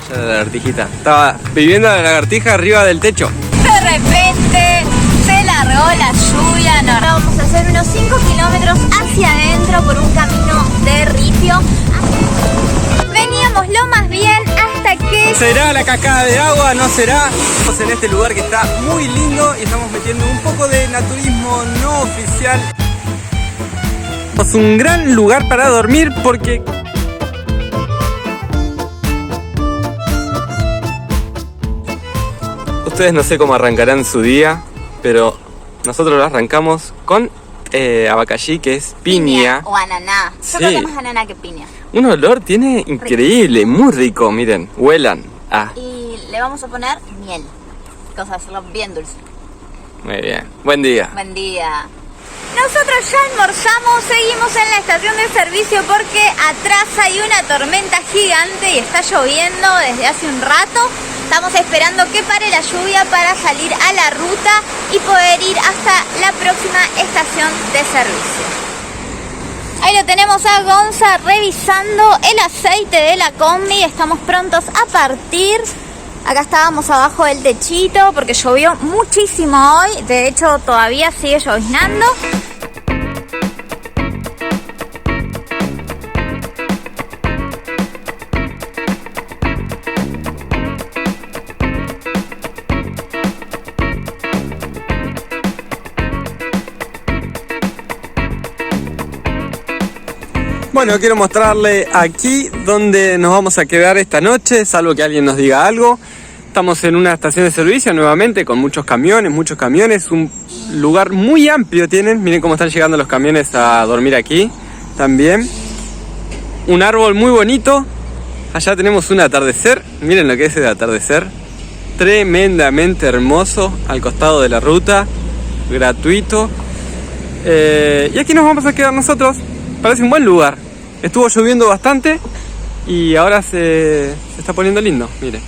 allá de la lagartijita. Estaba viviendo la lagartija arriba del techo. De repente se largó la lluvia. No. Vamos a hacer unos 5 kilómetros hacia adentro por un camino de ripio. Veníamos lo más bien hasta que... ¿Será la cascada de agua? ¿No será? Estamos en este lugar que está muy lindo y estamos metiendo un poco de naturismo no oficial. Es un gran lugar para dormir porque... Ustedes no sé cómo arrancarán su día, pero nosotros lo arrancamos con abacallí, que es piña. O ananá. Yo creo que más ananá que piña. Un olor tiene increíble, muy rico, miren, huelan. Y le vamos a poner miel, cosa de hacerlo bien dulce. Muy bien, buen día. Buen día. Nosotros ya almorzamos, seguimos en la estación de servicio porque atrás hay una tormenta gigante y está lloviendo desde hace un rato. Estamos esperando que pare la lluvia para salir a la ruta y poder ir hasta la próxima estación de servicio. Ahí lo tenemos a Gonza revisando el aceite de la combi. Estamos prontos a partir. Acá estábamos abajo del techito porque llovió muchísimo hoy. De hecho, todavía sigue lloviznando. Bueno, quiero mostrarle aquí donde nos vamos a quedar esta noche, salvo que alguien nos diga algo. Estamos en una estación de servicio nuevamente con muchos camiones, un lugar muy amplio tienen. Miren cómo están llegando los camiones a dormir aquí también. Un árbol muy bonito. Allá tenemos un atardecer, miren lo que es el atardecer. Tremendamente hermoso al costado de la ruta, gratuito. Y aquí nos vamos a quedar nosotros, parece un buen lugar. Estuvo lloviendo bastante y ahora se está poniendo lindo, miren.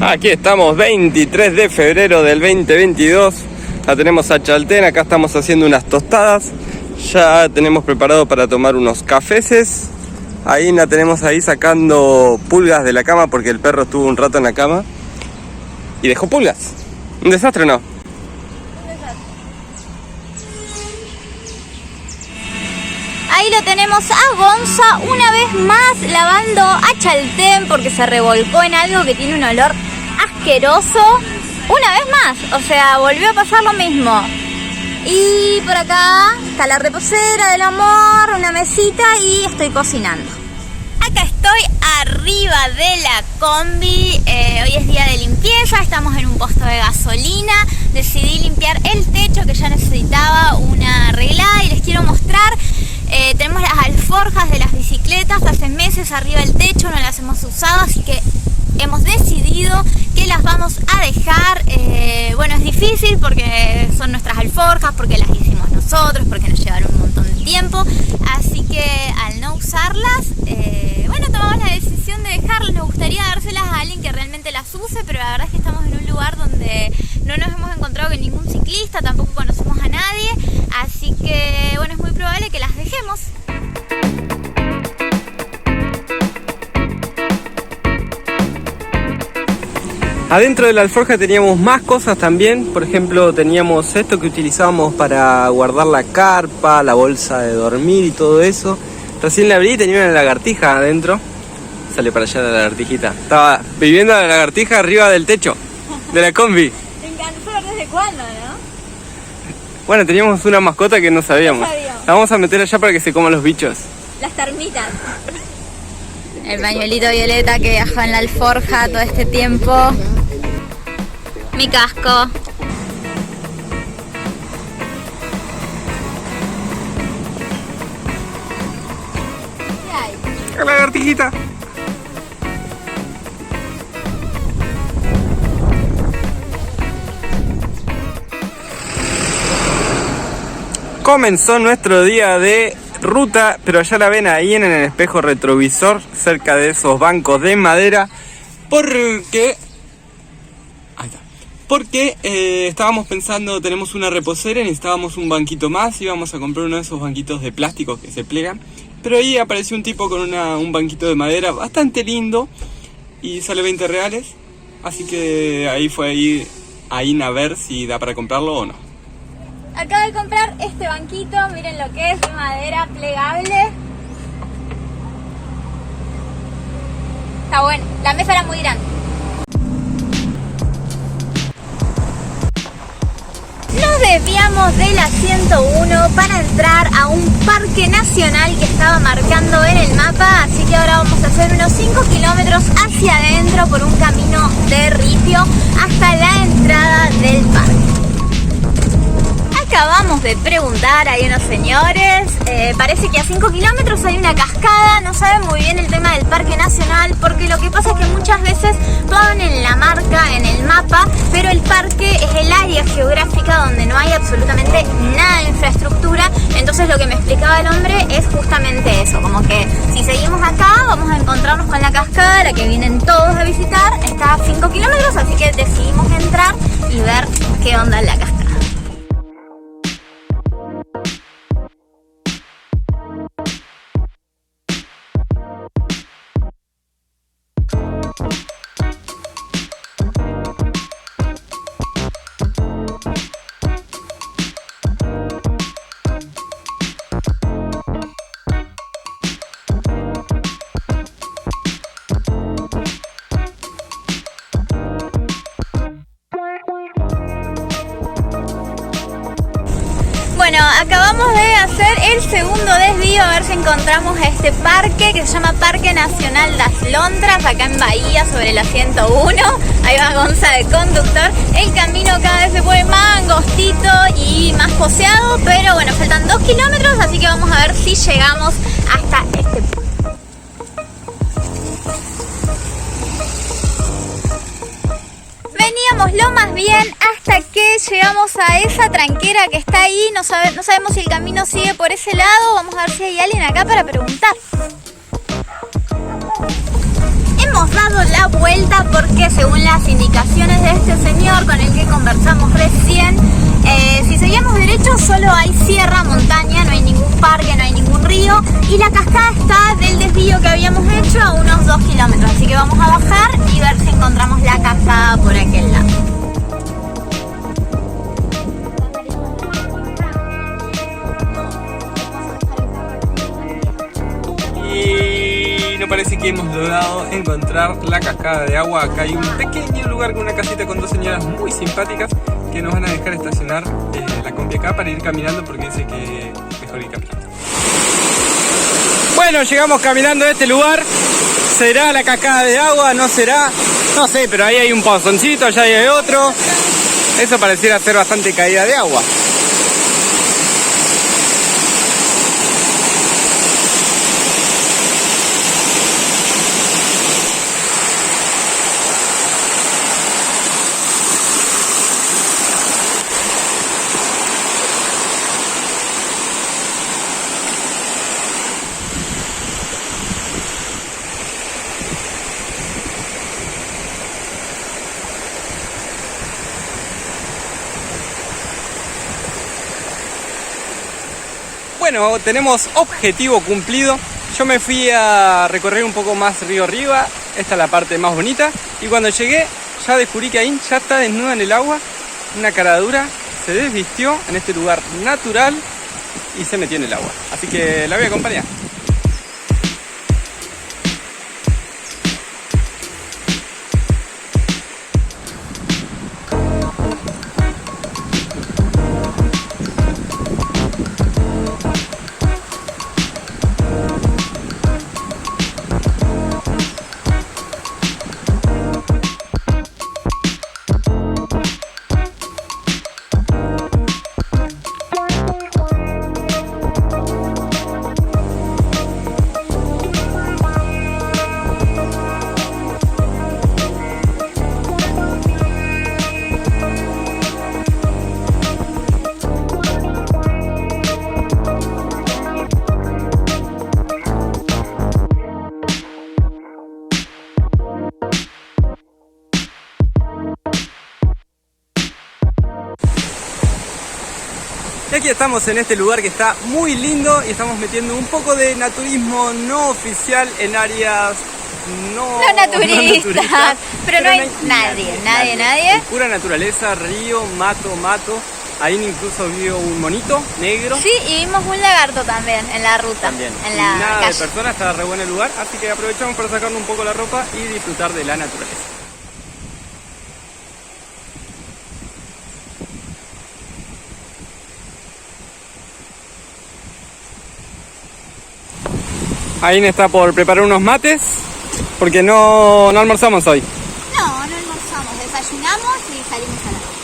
Aquí estamos, 23 de febrero del 2022. La tenemos a Chaltén, acá estamos haciendo unas tostadas. Ya tenemos preparado para tomar unos cafeses. Ahí la tenemos ahí sacando pulgas de la cama porque el perro estuvo un rato en la cama y dejó pulgas. ¿Un desastre o no? Ahí lo tenemos a Gonza una vez más lavando a Chaltén porque se revolcó en algo que tiene un olor asqueroso. Una vez más, o sea, volvió a pasar lo mismo. Y por acá está la reposera del amor, una mesita y estoy cocinando. Acá estoy arriba de la combi, hoy es día de limpieza, estamos en un puesto de gasolina. Decidí limpiar el techo que ya necesitaba una arreglada y les quiero mostrar. Tenemos las alforjas de las bicicletas hace meses arriba del techo, no las hemos usado, así que hemos decidido que las vamos a dejar. Bueno, es difícil porque son nuestras alforjas, porque las hicimos nosotros, porque nos llevaron un montón de tiempo, así que al no usarlas, bueno, tomamos la decisión de dejarlas. Nos gustaría dárselas a alguien que realmente las use, pero la verdad es que estamos en un lugar donde no nos hemos encontrado con ningún ciclista, tampoco conocemos a nadie, así que bueno, es muy probable que las dejemos. Adentro de la alforja teníamos más cosas también. Por ejemplo, teníamos esto que utilizábamos para guardar la carpa, la bolsa de dormir y todo eso. Recién la abrí y tenía una lagartija adentro. Sale para allá la lagartijita. Estaba viviendo la lagartija arriba del techo de la combi. Me encantó, ¿desde cuándo, no? Bueno, teníamos una mascota que no sabíamos. La vamos a meter allá para que se coman los bichos. Las termitas. El pañuelito violeta que viajó en la alforja todo este tiempo. Mi casco. La lagartijita. Comenzó nuestro día de ruta, pero ya la ven ahí en el espejo retrovisor, cerca de esos bancos de madera, porque... Ahí está. Porque estábamos pensando, tenemos una reposera y necesitábamos un banquito más. Íbamos a comprar uno de esos banquitos de plástico que se plegan. Pero ahí apareció un tipo con un banquito de madera bastante lindo y sale 20 reales. Así que ahí fue ahí a ver si da para comprarlo o no. Acabo de comprar este banquito, miren lo que es, de madera plegable. Está bueno, la mesa era muy grande. Nos desviamos de la 101 para entrar a un parque nacional que estaba marcando en el mapa, así que ahora vamos a hacer unos 5 kilómetros hacia adentro por un camino de ripio hasta la entrada del parque. Acabamos de preguntar, hay unos señores, parece que a 5 kilómetros hay una cascada, no saben muy bien el tema del parque nacional, porque lo que pasa es que muchas veces ponen la marca en el mapa, pero el parque es el área geográfica donde no hay absolutamente nada de infraestructura. Entonces lo que me explicaba el hombre es justamente eso, como que si seguimos acá vamos a encontrarnos con la cascada, la que vienen todos a visitar, está a 5 kilómetros, así que decidimos entrar y ver qué onda la cascada. Bueno, acabamos de hacer el segundo desvío a ver si encontramos este parque que se llama Parque Nacional Las Lontras, acá en Bahía, sobre la 101. Ahí va Gonza de conductor. El camino cada vez se pone más angostito y más poseado, pero bueno, faltan 2 kilómetros, así que vamos a ver si llegamos hasta este punto. Veníamos lo más bien hasta que llegamos a esa tranquera que está ahí. No sabemos si el camino sigue por ese lado. Vamos a ver si hay alguien acá para preguntar. Hemos dado la vuelta porque según las indicaciones de este señor con el que conversamos recién, si seguimos derecho solo hay sierra, montaña, no hay ningún parque, no hay ningún río, y la cascada está del desvío que habíamos hecho a unos 2 kilómetros, así que vamos a bajar y ver si encontramos la cascada por aquel lado. Y no parece que hemos logrado encontrar la cascada de agua. Acá hay un pequeño lugar con una casita con 2 señoras muy simpáticas que nos van a dejar estacionar la combi acá para ir caminando, porque dice que mejor ir caminando. Bueno, llegamos caminando a este lugar. ¿Será la cascada de agua? ¿No será? No sé, pero ahí hay un pozoncito, allá hay otro. Eso pareciera ser bastante caída de agua. Bueno, tenemos objetivo cumplido. Yo me fui a recorrer un poco más río arriba. Esta es la parte más bonita. Y cuando llegué, ya descubrí que ahí ya está desnuda en el agua. Una cara dura. Se desvistió en este lugar natural y se metió en el agua. Así que la voy a acompañar. Y aquí estamos en este lugar que está muy lindo y estamos metiendo un poco de naturismo no oficial en áreas no naturistas, pero no hay nadie. Pura naturaleza, río, mato. Ahí incluso vio un monito negro. Sí, y vimos un lagarto también en la ruta. También. En la nada calle. de personas, está re bueno el lugar, así que aprovechamos para sacarnos un poco la ropa y disfrutar de la naturaleza. Aine está por preparar unos mates porque no almorzamos hoy. No almorzamos, desayunamos y salimos a la calle.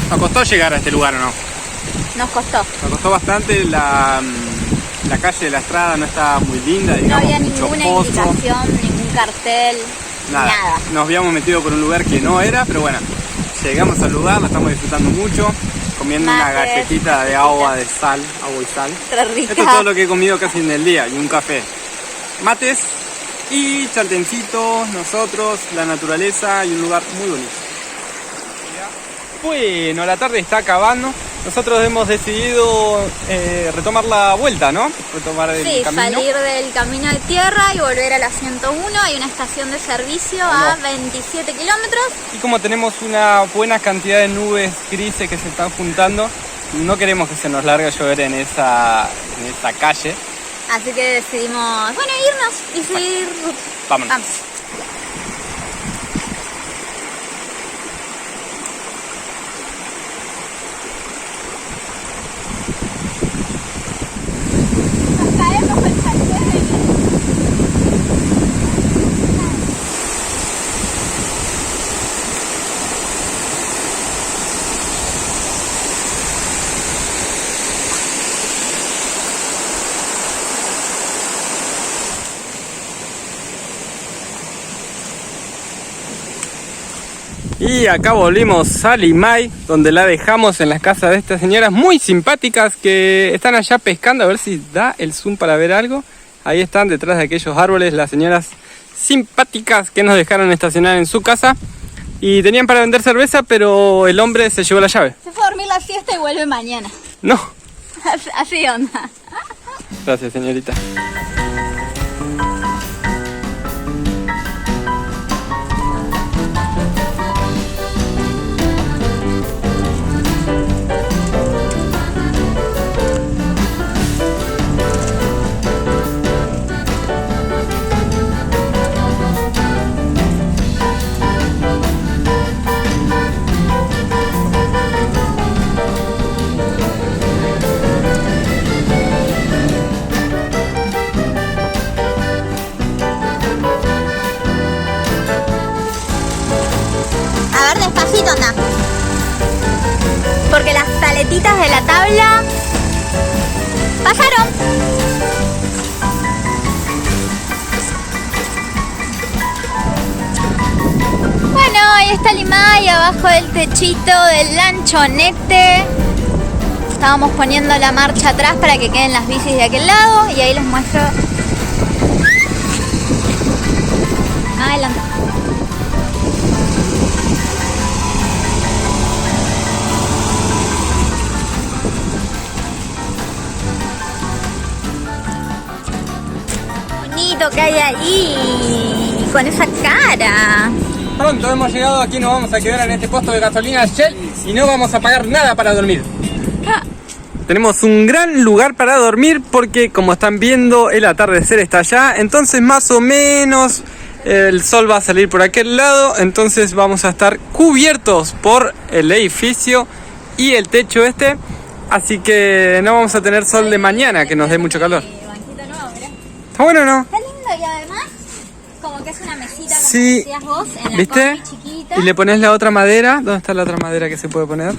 ¿Nos costó llegar a este lugar o no? Nos costó. Nos costó bastante, la calle de la Estrada no estaba muy linda, digamos, No había mucho ninguna pozo, indicación, ningún cartel, nada. Nos habíamos metido por un lugar que no era, pero bueno, llegamos al lugar, lo estamos disfrutando mucho, comiendo una Mates, galletita de agua y sal. Re rica. Esto es todo lo que he comido casi en el día, y un café. Mates y chaltencitos, nosotros, la naturaleza y un lugar muy bonito. Bueno, la tarde está acabando. Nosotros hemos decidido retomar la vuelta, ¿no? Retomar el camino. Salir del camino de tierra y volver a la 101. Hay una estación de servicio a 27 kilómetros. Y como tenemos una buena cantidad de nubes grises que se están juntando, no queremos que se nos largue a llover en esa calle. Así que decidimos, irnos y seguir. Vámonos. Vamos. Y acá volvimos a Limay, donde la dejamos en las casas de estas señoras muy simpáticas que están allá pescando. A ver si da el zoom para ver algo. Ahí están detrás de aquellos árboles las señoras simpáticas que nos dejaron estacionar en su casa. Y tenían para vender cerveza, pero el hombre se llevó la llave. Se fue a dormir la siesta y vuelve mañana. No. Así onda. Gracias, señorita. A ver, despacito anda. Porque las paletitas de la tabla pasaron. Bueno, ahí está Limay, abajo del techito del lanchonete. Estábamos poniendo la marcha atrás para que queden las bicis de aquel lado. Y ahí les muestro. Adelante. frío que hay ahí. Con esa cara. Pronto hemos llegado, aquí nos vamos a quedar en este puesto de gasolina Shell y no vamos a pagar nada para dormir. Tenemos un gran lugar para dormir porque, como están viendo, el atardecer está allá, entonces más o menos el sol va a salir por aquel lado, entonces vamos a estar cubiertos por el edificio y el techo este, así que no vamos a tener sol de mañana que nos dé mucho calor. Banquito nuevo, mirá. ¿Está bueno o no? Está lindo y además como que es una mesita, como Sí, decías vos, en la ¿viste? combi chiquita. Y le pones la otra madera. ¿Dónde está la otra madera que se puede poner?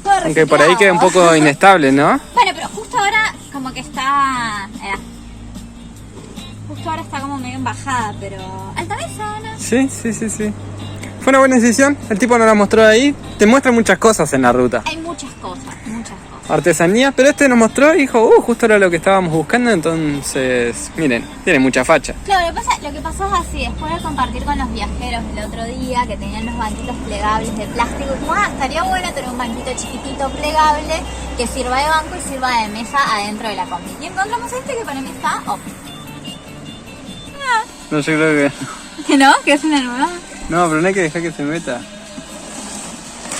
Todo Aunque por ahí reciclado. queda un poco inestable, ¿no? Bueno, pero justo ahora como que está... justo ahora está como medio en bajada, pero... Alta mesa, ¿no? Sí. Fue una buena decisión. El tipo nos la mostró ahí. Te muestra muchas cosas en la ruta. Hay muchas cosas. Artesanía, pero este nos mostró y dijo, justo era lo que estábamos buscando, entonces, miren, tiene mucha facha. Claro, lo que pasó es así, después de compartir con los viajeros el otro día, que tenían los banquitos plegables de plástico, como, estaría bueno tener un banquito chiquitito plegable que sirva de banco y sirva de mesa adentro de la combi. Y encontramos este que para mí está No, yo creo ¿Que no? ¿Que es una nueva? No, pero no hay que dejar que se meta.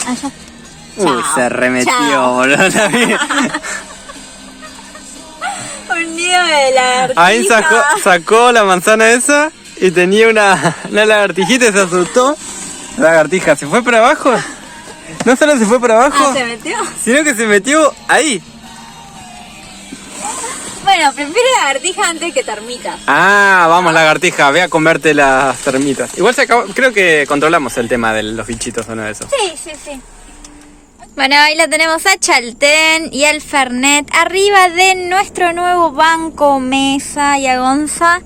Ah, ya. Uy, Chao. se remetió, Chao. boludo. Un nido de lagartija. Ahí sacó la manzana esa y tenía una lagartijita y se asustó. La lagartija se fue para abajo. No solo se fue para abajo, ¿Se metió? sino que se metió ahí. Bueno, prefiero lagartija antes que termitas. Ah, vamos lagartija, ve a comerte las termitas. Igual creo que controlamos el tema de los bichitos o no de eso. Sí. Bueno, ahí la tenemos a Chaltén y al Fernet arriba de nuestro nuevo banco, mesa, y a Gonza,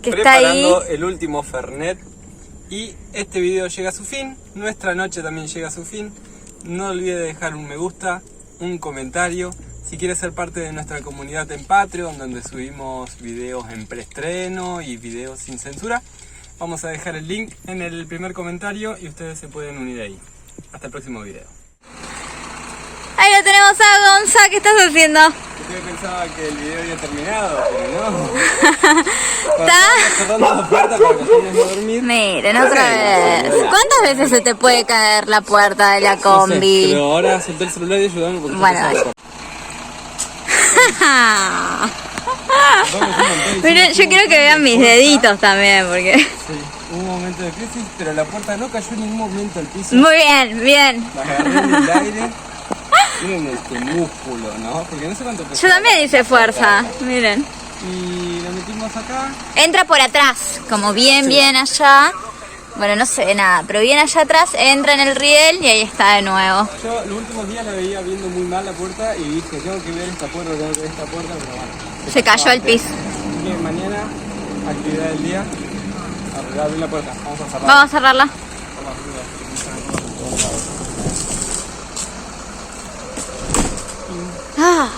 que está ahí. Preparando el último Fernet. Y este video llega a su fin, nuestra noche también llega a su fin. No olvide dejar un me gusta, un comentario. Si quieres ser parte de nuestra comunidad en Patreon, donde subimos videos en preestreno y videos sin censura, vamos a dejar el link en el primer comentario y ustedes se pueden unir ahí. Hasta el próximo video. Ahí lo tenemos a Gonza, ¿qué estás haciendo? Yo pensaba que el video había terminado, pero no. ¿Está? Cerrando la puerta para que vayan a dormir. Miren, otra vez. ¿Cuántas veces se te puede caer la puerta de la No sé, combi? pero ahora solté el celular y ayudame porque Bueno, está pesado. Miren, yo quiero que vean mis deditos también, porque... Sí, hubo un momento de crisis, pero la puerta no cayó en ningún momento al piso. Muy bien. La agarré en el aire. Miren este músculo, ¿no? Porque no sé cuánto pesó. Yo también hice fuerza, miren. Y lo metimos acá. Entra por atrás, como bien allá. Bueno, no se ve nada, pero bien allá atrás entra en el riel y ahí está de nuevo. Yo los últimos días la veía viendo muy mal la puerta y dije, tengo que ver esta puerta, pero bueno. Se cayó al piso. Así que mañana, actividad del día, abrir la puerta. Vamos a cerrar. Vamos a cerrarla. Ah.